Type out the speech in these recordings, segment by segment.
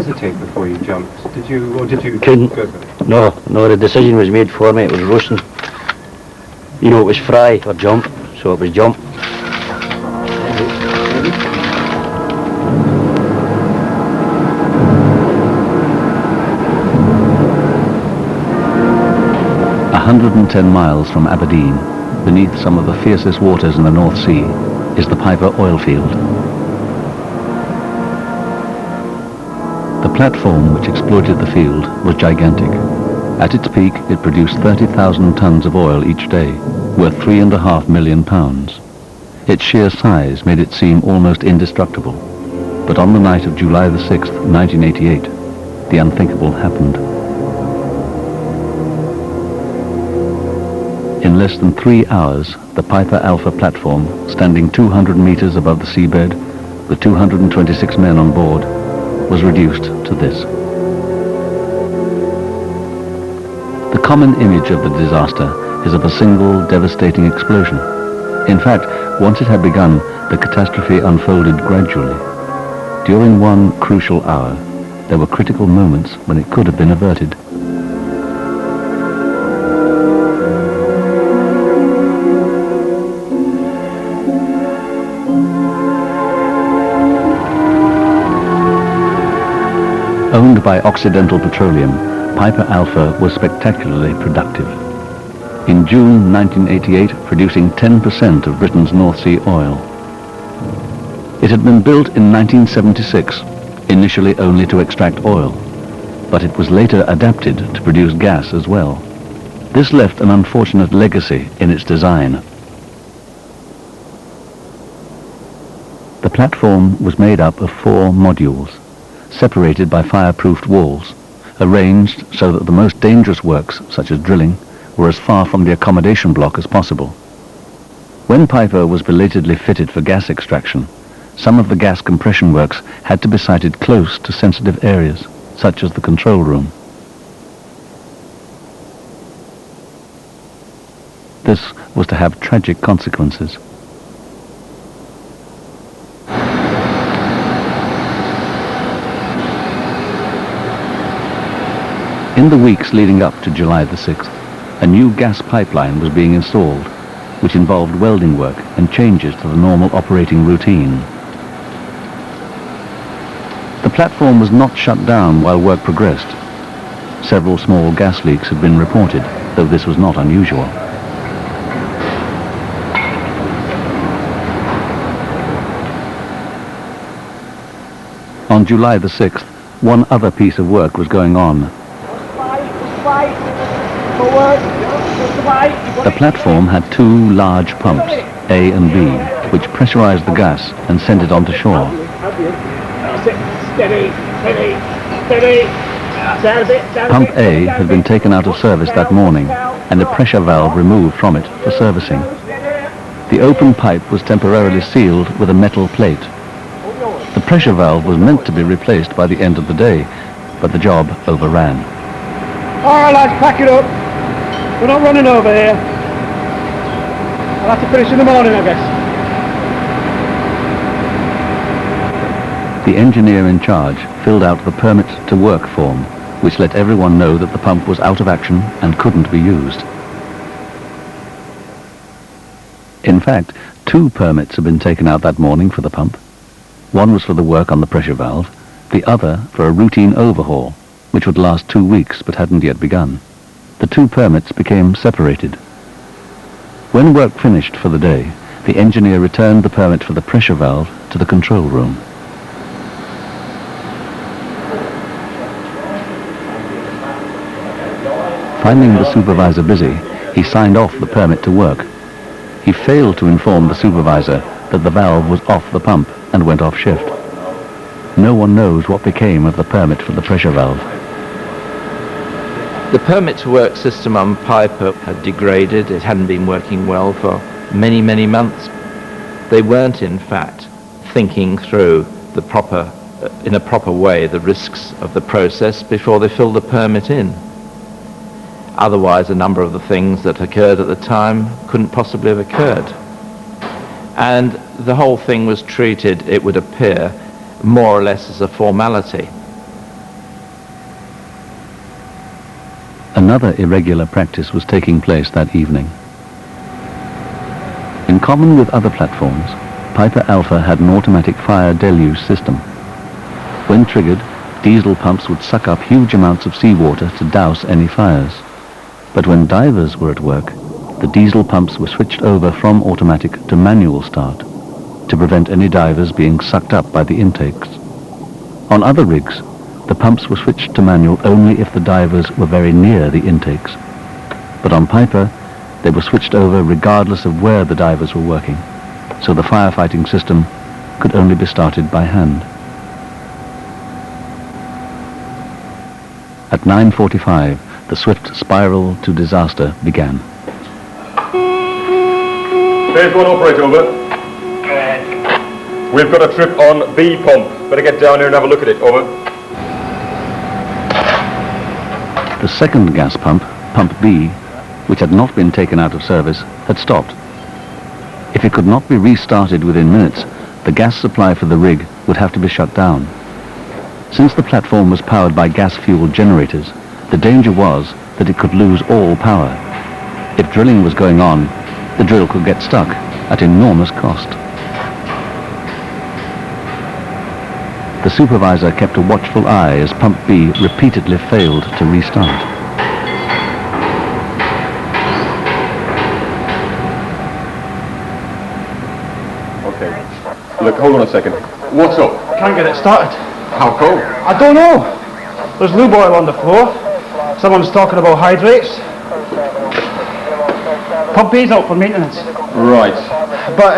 hesitate before you jumped? Did you, or did you Couldn't. go for it? No, the decision was made for me. It was roasting. You know, it was fry or jump, so it was jump. Ready? 110 miles from Aberdeen, beneath some of the fiercest waters in the North Sea, is the Piper oil field. The platform which exploited the field was gigantic. At its peak, it produced 30,000 tons of oil each day, worth £3.5 million. Its sheer size made it seem almost indestructible. But on the night of July the 6th, 1988, the unthinkable happened. In less than 3 hours, the Piper Alpha platform, standing 200 meters above the seabed, with 226 men on board, was reduced to this. The common image of the disaster is of a single devastating explosion. In fact, once it had begun, the catastrophe unfolded gradually. During one crucial hour, there were critical moments when it could have been averted. Owned by Occidental Petroleum, Piper Alpha was spectacularly productive. In June 1988, producing 10% of Britain's North Sea oil. It had been built in 1976, initially only to extract oil, but it was later adapted to produce gas as well. This left an unfortunate legacy in its design. The platform was made up of 4 modules, separated by fireproofed walls, arranged so that the most dangerous works, such as drilling, were as far from the accommodation block as possible. When Piper was belatedly fitted for gas extraction, some of the gas compression works had to be sited close to sensitive areas, such as the control room. This was to have tragic consequences. In the weeks leading up to July the 6th, a new gas pipeline was being installed, which involved welding work and changes to the normal operating routine. The platform was not shut down while work progressed. Several small gas leaks had been reported, though this was not unusual. On July the 6th, one other piece of work was going on. The platform had 2 large pumps, A and B, which pressurized the gas and sent it onto shore. Pump A had been taken out of service that morning and a pressure valve removed from it for servicing. The open pipe was temporarily sealed with a metal plate. The pressure valve was meant to be replaced by the end of the day, but the job overran. All right, lads, pack it up. We're not running over here. I'll have to finish in the morning, I guess. The engineer in charge filled out the permit to work form, which let everyone know that the pump was out of action and couldn't be used. In fact, 2 permits had been taken out that morning for the pump. One was for the work on the pressure valve, the other for a routine overhaul, which would last 2 weeks but hadn't yet begun. The 2 permits became separated. When work finished for the day, the engineer returned the permit for the pressure valve to the control room. Finding the supervisor busy, he signed off the permit to work. He failed to inform the supervisor that the valve was off the pump and went off shift. No one knows what became of the permit for the pressure valve. The permit to work system on Piper had degraded. It hadn't been working well for many, many months. They weren't, in fact, thinking through in a proper way the risks of the process before they filled the permit in. Otherwise, a number of the things that occurred at the time couldn't possibly have occurred. And the whole thing was treated, it would appear, more or less as a formality. Another irregular practice was taking place that evening. In common with other platforms, Piper Alpha had an automatic fire deluge system. When triggered, diesel pumps would suck up huge amounts of seawater to douse any fires. But when divers were at work, the diesel pumps were switched over from automatic to manual start to prevent any divers being sucked up by the intakes. On other rigs, the pumps were switched to manual only if the divers were very near the intakes. But on Piper, they were switched over regardless of where the divers were working, so the firefighting system could only be started by hand. At 9:45, the swift spiral to disaster began. Phase 1 operator, over. We've got a trip on B pump. Better get down here and have a look at it, over. The second gas pump, Pump B, which had not been taken out of service, had stopped. If it could not be restarted within minutes, the gas supply for the rig would have to be shut down. Since the platform was powered by gas-fueled generators, the danger was that it could lose all power. If drilling was going on, the drill could get stuck at enormous cost. The supervisor kept a watchful eye as Pump B repeatedly failed to restart. Okay. Look, hold on a second. What's up? Can't get it started. How come? I don't know. There's lube oil on the floor. Someone's talking about hydrates. Pump B's out for maintenance. Right. But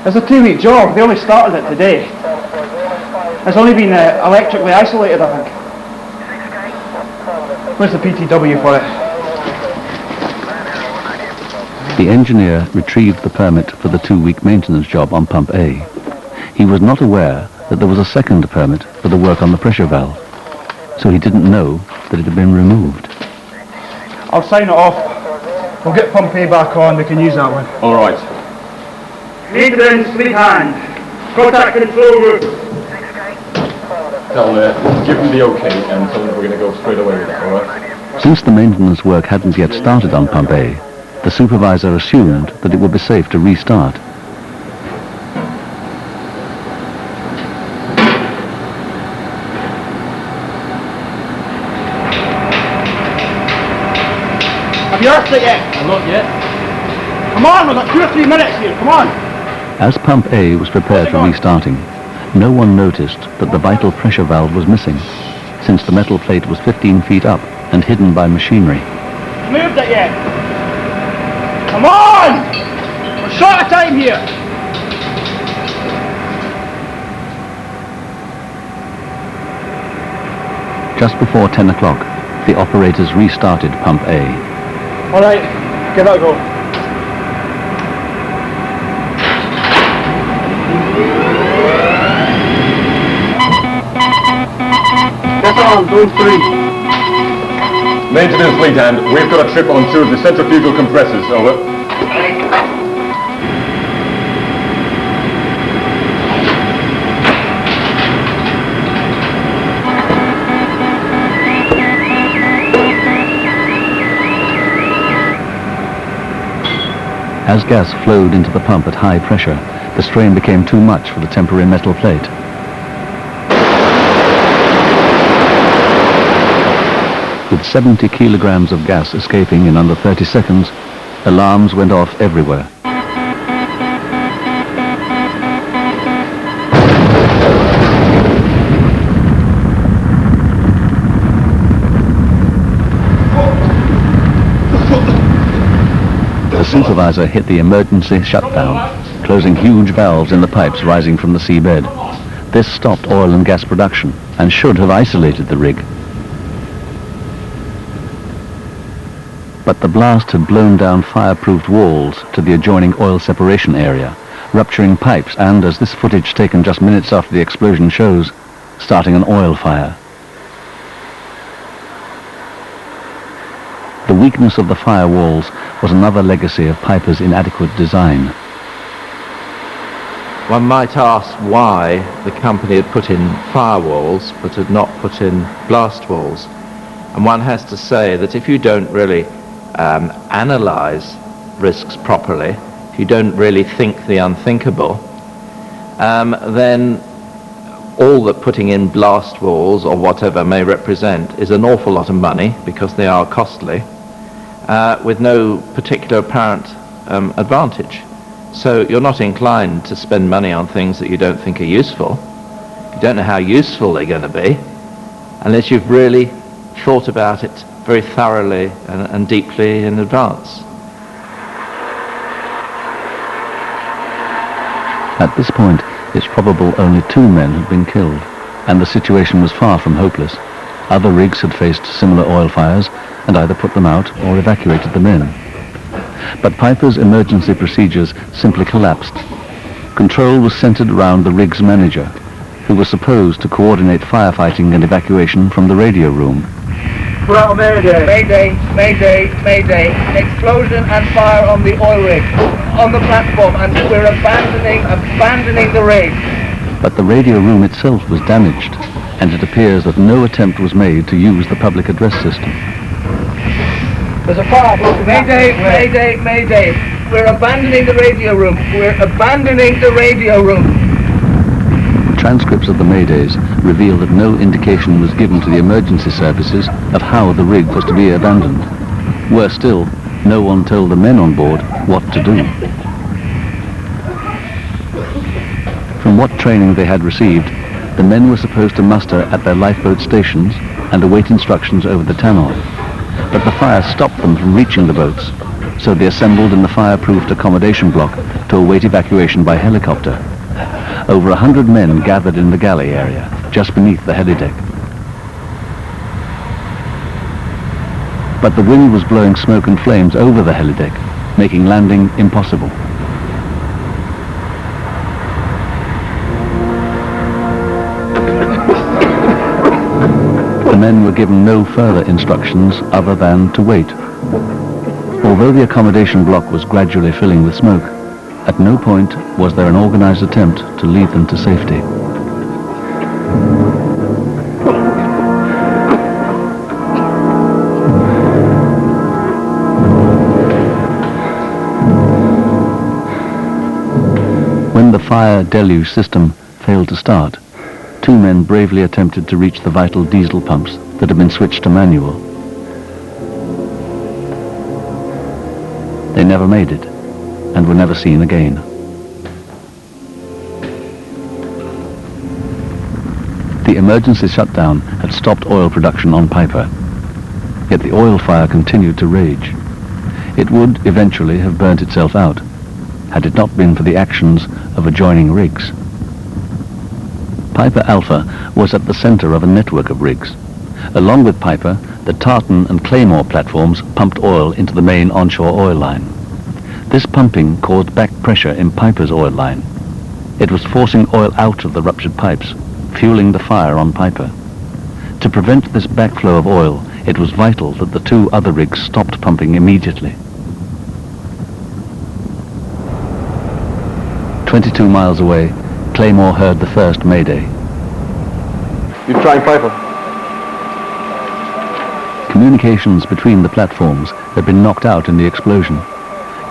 it's a 2-week job. They only started it today. It's only been electrically isolated, I think. Where's the PTW for it? The engineer retrieved the permit for the 2-week maintenance job on Pump A. He was not aware that there was a second permit for the work on the pressure valve, so he didn't know that it had been removed. I'll sign it off. We'll get Pump A back on. We can use that one. All right. Maintenance, lead hand. Contact control room. Tell give them the okay and tell them we're going to go straight away with it, all right? Since the maintenance work hadn't yet started on Pump A, the supervisor assumed that it would be safe to restart. Have you earthed it yet? Not yet. Come on, we've got 2 or 3 minutes here. Come on. As Pump A was prepared for restarting, no one noticed that the vital pressure valve was missing, since the metal plate was 15 feet up and hidden by machinery. Moved it yet? Come on! We're short of time here. Just before 10 o'clock, the operators restarted Pump A. All right, give it a go. That's on, zone 3. Maintenance lead hand, we've got a trip on 2 of the centrifugal compressors, over. As gas flowed into the pump at high pressure, the strain became too much for the temporary metal plate. With 70 kilograms of gas escaping in under 30 seconds, alarms went off everywhere. The supervisor hit the emergency shutdown, closing huge valves in the pipes rising from the seabed. This stopped oil and gas production and should have isolated the rig. But the blast had blown down fireproofed walls to the adjoining oil separation area, rupturing pipes and, as this footage taken just minutes after the explosion shows, starting an oil fire. The weakness of the firewalls was another legacy of Piper's inadequate design. One might ask why the company had put in firewalls but had not put in blast walls. And one has to say that if you don't really analyze risks properly, if you don't really think the unthinkable, then all that putting in blast walls or whatever may represent is an awful lot of money, because they are costly, with no particular apparent advantage. So you're not inclined to spend money on things that you don't think are useful. You don't know how useful they're going to be unless you've really thought about it very thoroughly and deeply in advance. At this point, it's probable only 2 men had been killed, and the situation was far from hopeless. Other rigs had faced similar oil fires and either put them out or evacuated the men. But Piper's emergency procedures simply collapsed. Control was centered around the rig's manager, who was supposed to coordinate firefighting and evacuation from the radio room. We're out on Mayday. Mayday, mayday, mayday. Explosion and fire on the oil rig, on the platform, and we're abandoning the rig. But the radio room itself was damaged, and it appears that no attempt was made to use the public address system. There's a fire. Mayday, mayday, mayday. We're abandoning the radio room. We're abandoning the radio room. Transcripts of the Maydays reveal that no indication was given to the emergency services of how the rig was to be abandoned. Worse still, no one told the men on board what to do. From what training they had received, the men were supposed to muster at their lifeboat stations and await instructions over the tannoy. But the fire stopped them from reaching the boats, so they assembled in the fireproofed accommodation block to await evacuation by helicopter. Over 100 men gathered in the galley area, just beneath the helideck. But the wind was blowing smoke and flames over the helideck, making landing impossible. The men were given no further instructions other than to wait. Although the accommodation block was gradually filling with smoke, at no point was there an organized attempt to lead them to safety. When the fire deluge system failed to start, 2 men bravely attempted to reach the vital diesel pumps that had been switched to manual. They never made it, and were never seen again. The emergency shutdown had stopped oil production on Piper, yet the oil fire continued to rage. It would eventually have burnt itself out, had it not been for the actions of adjoining rigs. Piper Alpha was at the center of a network of rigs. Along with Piper, the Tartan and Claymore platforms pumped oil into the main onshore oil line. This pumping caused back pressure in Piper's oil line. It was forcing oil out of the ruptured pipes, fueling the fire on Piper. To prevent this backflow of oil, it was vital that the 2 other rigs stopped pumping immediately. 22 miles away, Claymore heard the first mayday. You trying Piper? Communications between the platforms had been knocked out in the explosion.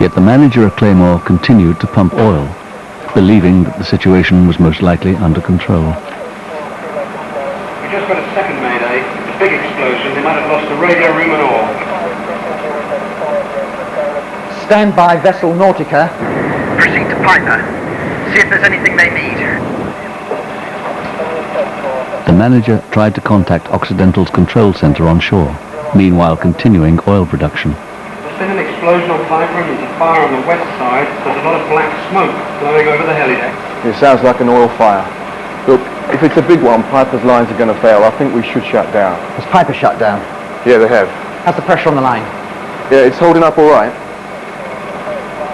Yet the manager of Claymore continued to pump oil, believing that the situation was most likely under control. We just got a second mayday, a big explosion. They might have lost the radio room and all. Stand by vessel Nautica. Proceed to Piper. See if there's anything they need. The manager tried to contact Occidental's control center on shore, meanwhile continuing oil production. There's been an explosion on Piper and there's a fire on the west side. There's a lot of black smoke blowing over the helideck. It sounds like an oil fire. Look, if it's a big one, Piper's lines are going to fail. I think we should shut down. Has Piper shut down? Yeah, they have. How's the pressure on the line? Yeah, it's holding up all right.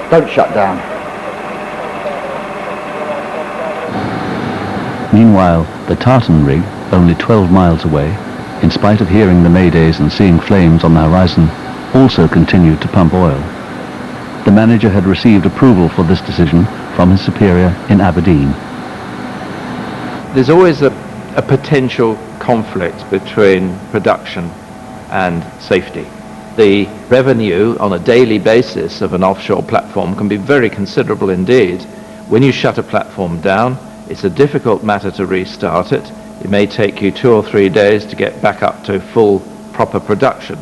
Don't shut down. Meanwhile, the Tartan rig, only 12 miles away, in spite of hearing the maydays and seeing flames on the horizon, also continued to pump oil. The manager had received approval for this decision from his superior in Aberdeen. There's always a potential conflict between production and safety. The revenue on a daily basis of an offshore platform can be very considerable indeed. When you shut a platform down, it's a difficult matter to restart it. It may take you 2 or 3 days to get back up to full, proper production.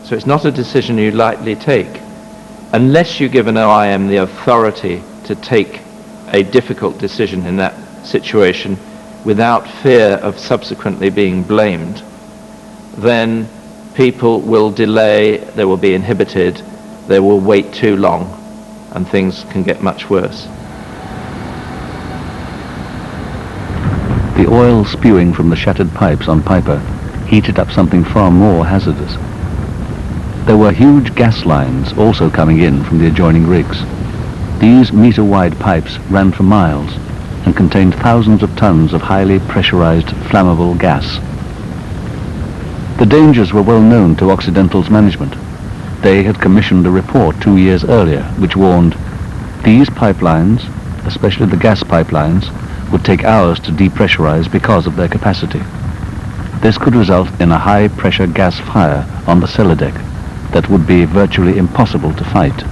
So it's not a decision you lightly take. Unless you give an OIM the authority to take a difficult decision in that situation without fear of subsequently being blamed, then people will delay, they will be inhibited, they will wait too long, and things can get much worse. The oil spewing from the shattered pipes on Piper heated up something far more hazardous. There were huge gas lines also coming in from the adjoining rigs. These meter-wide pipes ran for miles and contained thousands of tons of highly pressurized flammable gas. The dangers were well known to Occidental's management. They had commissioned a report 2 years earlier which warned these pipelines, especially the gas pipelines, would take hours to depressurize because of their capacity. This could result in a high-pressure gas fire on the cellar deck that would be virtually impossible to fight.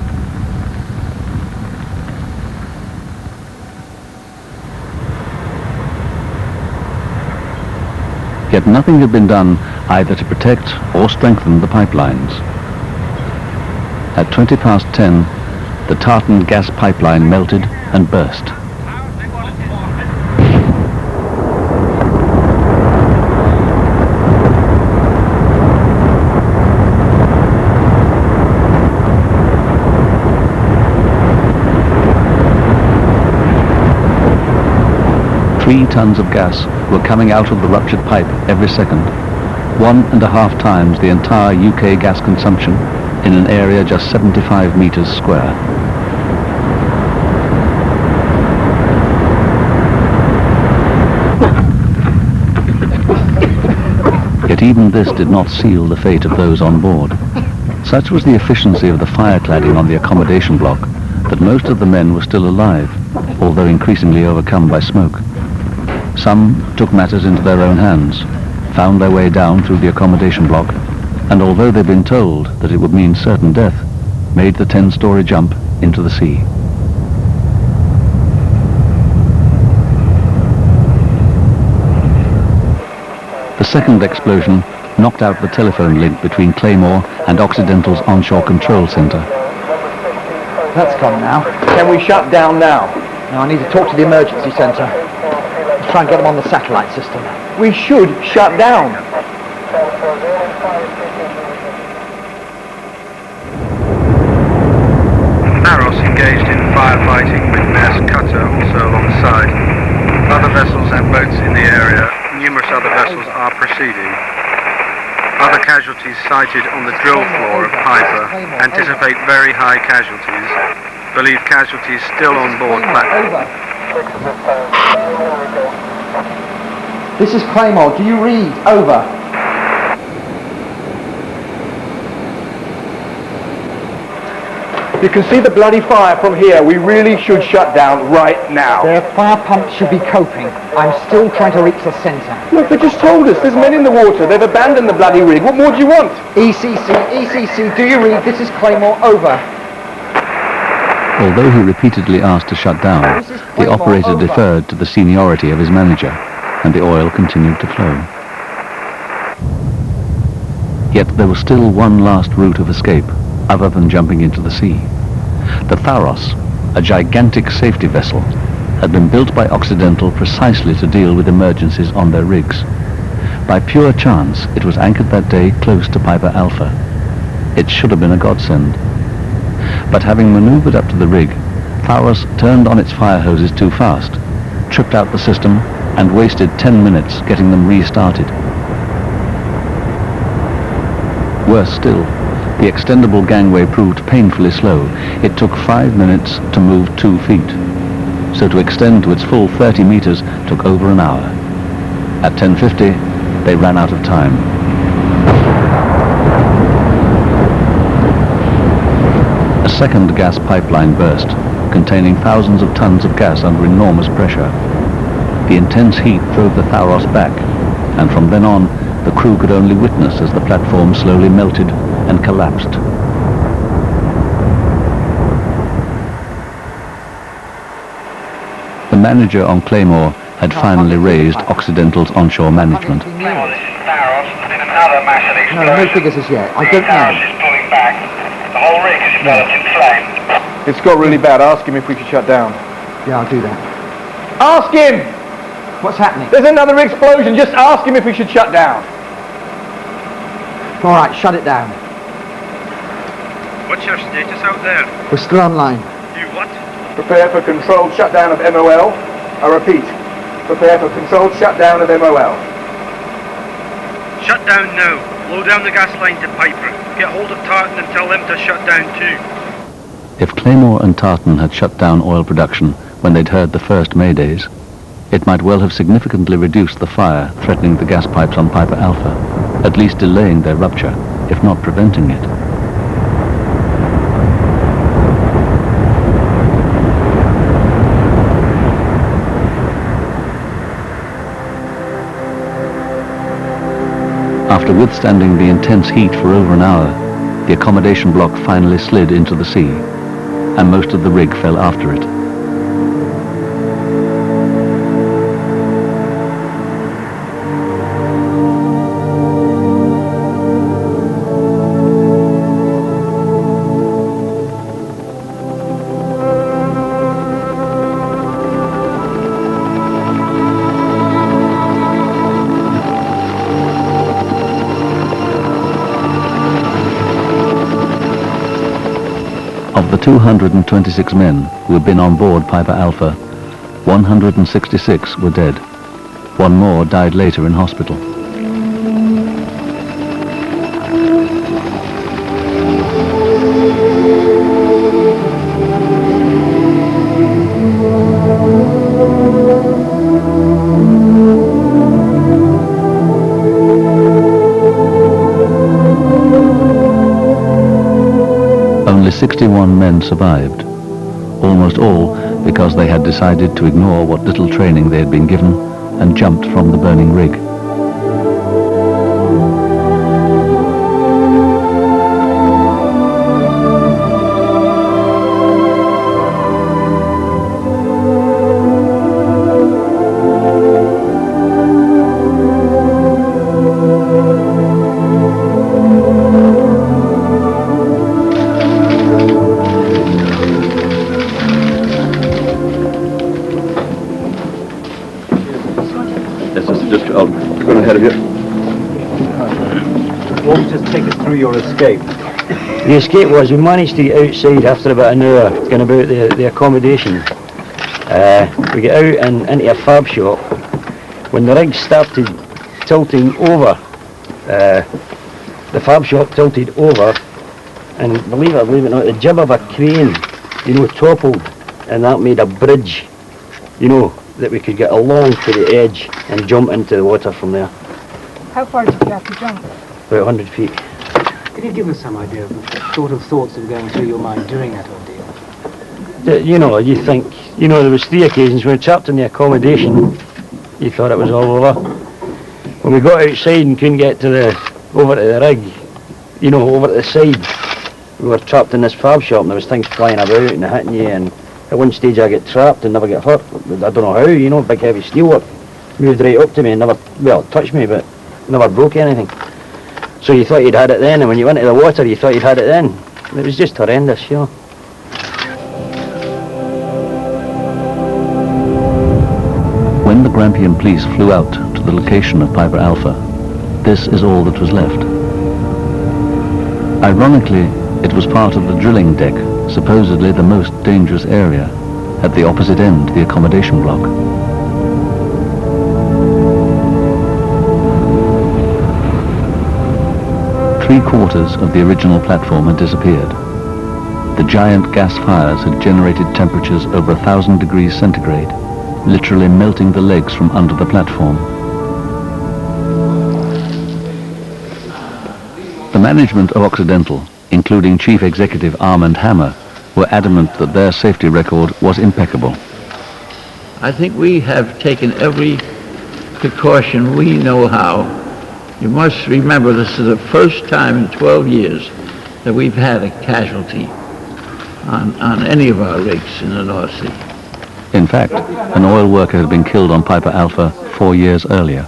Yet nothing had been done either to protect or strengthen the pipelines. At 10:20, the Tartan gas pipeline melted and burst. Three tons of gas were coming out of the ruptured pipe every second, 1.5 times the entire UK gas consumption in an area just 75 meters square. Yet even this did not seal the fate of those on board. Such was the efficiency of the fire cladding on the accommodation block that most of the men were still alive, although increasingly overcome by smoke. Some took matters into their own hands, found their way down through the accommodation block, and although they'd been told that it would mean certain death, made the 10-story jump into the sea. The second explosion knocked out the telephone link between Claymore and Occidental's onshore control center. That's gone now. Can we shut down now? Now I need to talk to the emergency centre. Try and get them on the satellite system. We should shut down. Pharos engaged in firefighting with Maersk cutter also alongside. Other vessels and boats in the area. Numerous other vessels are proceeding. Other casualties sighted on the drill floor of Piper. Anticipate very high casualties. Believe casualties still on board platform. This is Claymore. Do you read? Over. You can see the bloody fire from here. We really should shut down right now. Their fire pumps should be coping. I'm still trying to reach the centre. Look, they just told us there's men in the water. They've abandoned the bloody rig. What more do you want? ECC, do you read? This is Claymore. Over. Although he repeatedly asked to shut down, the operator deferred to the seniority of his manager, and the oil continued to flow. Yet there was still one last route of escape, other than jumping into the sea. The Pharos, a gigantic safety vessel, had been built by Occidental precisely to deal with emergencies on their rigs. By pure chance, it was anchored that day close to Piper Alpha. It should have been a godsend. But having maneuvered up to the rig, Pharos turned on its fire hoses too fast, tripped out the system, and wasted 10 minutes getting them restarted. Worse still, the extendable gangway proved painfully slow. It took 5 minutes to move 2 feet. So to extend to its full 30 meters took over an hour. At 10:50, they ran out of time. A second gas pipeline burst, containing thousands of tons of gas under enormous pressure. The intense heat drove the Pharos back, and from then on, the crew could only witness as the platform slowly melted and collapsed. The manager on Claymore had finally raised Occidental's onshore management. No figures as yet. I don't know. The whole rig is enveloped in flame. It's got really bad. Ask him if we could shut down. Yeah, I'll do that. Ask him! What's happening? There's another explosion. Just ask him if we should shut down. All right, shut it down. What's your status out there? We're still online. You what? Prepare for controlled shutdown of MOL. I repeat, prepare for controlled shutdown of MOL. Shut down now. Blow down the gas line to Piper. Get hold of Tartan and tell them to shut down too. If Claymore and Tartan had shut down oil production when they'd heard the first maydays, it might well have significantly reduced the fire threatening the gas pipes on Piper Alpha, at least delaying their rupture, if not preventing it. After withstanding the intense heat for over an hour, the accommodation block finally slid into the sea, and most of the rig fell after it. Of the 226 men who had been on board Piper Alpha, 166 were dead. One more died later in hospital. Only 61 men survived, almost all because they had decided to ignore what little training they had been given and jumped from the burning rig. I'll run ahead of you. Won't you just take us through your escape? The escape was we managed to get outside after about an hour, going about the accommodation. We get out and into a fab shop. When the rig started tilting over, the fab shop tilted over, and believe it or not, the jib of a crane, toppled, and that made a bridge, that we could get along to the edge and jump into the water from there. How far did you have to jump? About 100 feet. Can you give us some idea of the sort of thoughts that were going through your mind during that ordeal? You think, there was 3 occasions when we were trapped in the accommodation, you thought it was all over. When we got outside and couldn't get over to the rig, over to the side, we were trapped in this fab shop and there was things flying about and hitting you, and at one stage I get trapped and never get hurt. I don't know how, big heavy steelwork moved right up to me and never, touched me, but never broke anything. So you thought you'd had it then, and when you went into the water you thought you'd had it then. It was just horrendous, When the Grampian police flew out to the location of Piper Alpha, this is all that was left. Ironically, it was part of the drilling deck, supposedly the most dangerous area, at the opposite end, the accommodation block. Three-quarters of the original platform had disappeared. The giant gas fires had generated temperatures over 1,000 degrees centigrade, literally melting the legs from under the platform. The management of Occidental, including Chief Executive Armand Hammer, were adamant that their safety record was impeccable. I think we have taken every precaution we know how You must remember this is the first time in 12 years that we've had a casualty on any of our rigs in the North Sea. In fact, an oil worker had been killed on Piper Alpha 4 years earlier.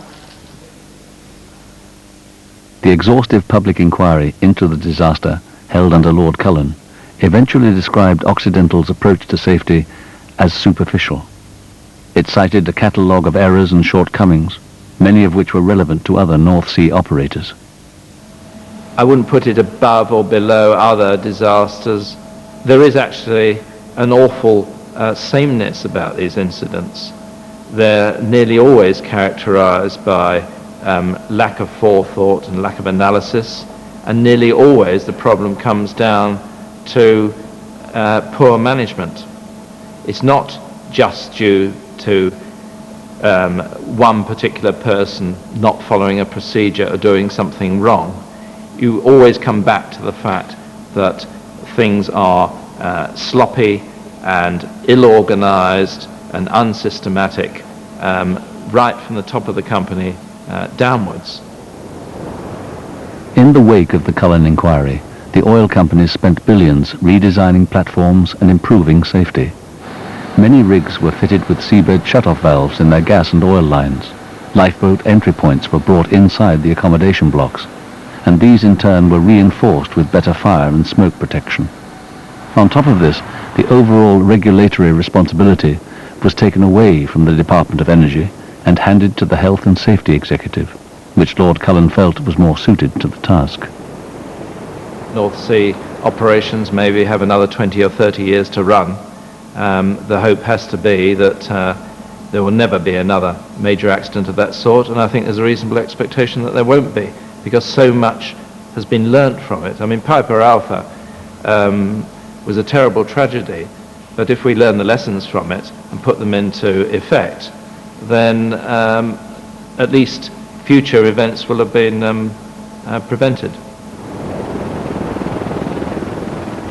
The exhaustive public inquiry into the disaster, held under Lord Cullen, eventually described Occidental's approach to safety as superficial. It cited a catalogue of errors and shortcomings, many of which were relevant to other North Sea operators. I wouldn't put it above or below other disasters. There is actually an awful sameness about these incidents. They're nearly always characterized by lack of forethought and lack of analysis, and nearly always the problem comes down to poor management. It's not just due to one particular person not following a procedure or doing something wrong. You always come back to the fact that things are sloppy and ill-organized and unsystematic right from the top of the company downwards. In the wake of the Cullen inquiry, the oil companies spent billions redesigning platforms and improving safety. Many rigs were fitted with seabed shut-off valves in their gas and oil lines. Lifeboat entry points were brought inside the accommodation blocks, and these in turn were reinforced with better fire and smoke protection. On top of this, the overall regulatory responsibility was taken away from the Department of Energy and handed to the Health and Safety Executive, which Lord Cullen felt was more suited to the task. North Sea operations maybe have another 20 or 30 years to run. The hope has to be that there will never be another major accident of that sort, and I think there's a reasonable expectation that there won't be, because so much has been learnt from it. I mean, Piper Alpha was a terrible tragedy, but if we learn the lessons from it and put them into effect, then at least future events will have been prevented.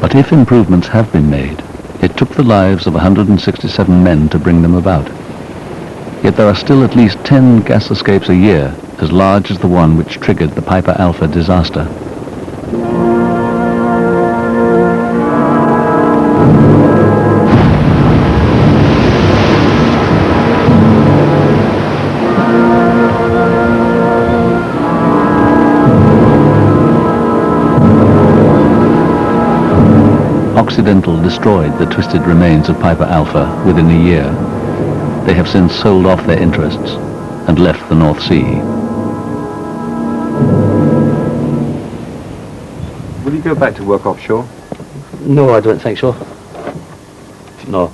But if improvements have been made, it took the lives of 167 men to bring them about. Yet there are still at least 10 gas escapes a year, as large as the one which triggered the Piper Alpha disaster. Occidental destroyed the twisted remains of Piper Alpha within a year. They have since sold off their interests and left the North Sea. Will you go back to work offshore? No, I don't think so. No.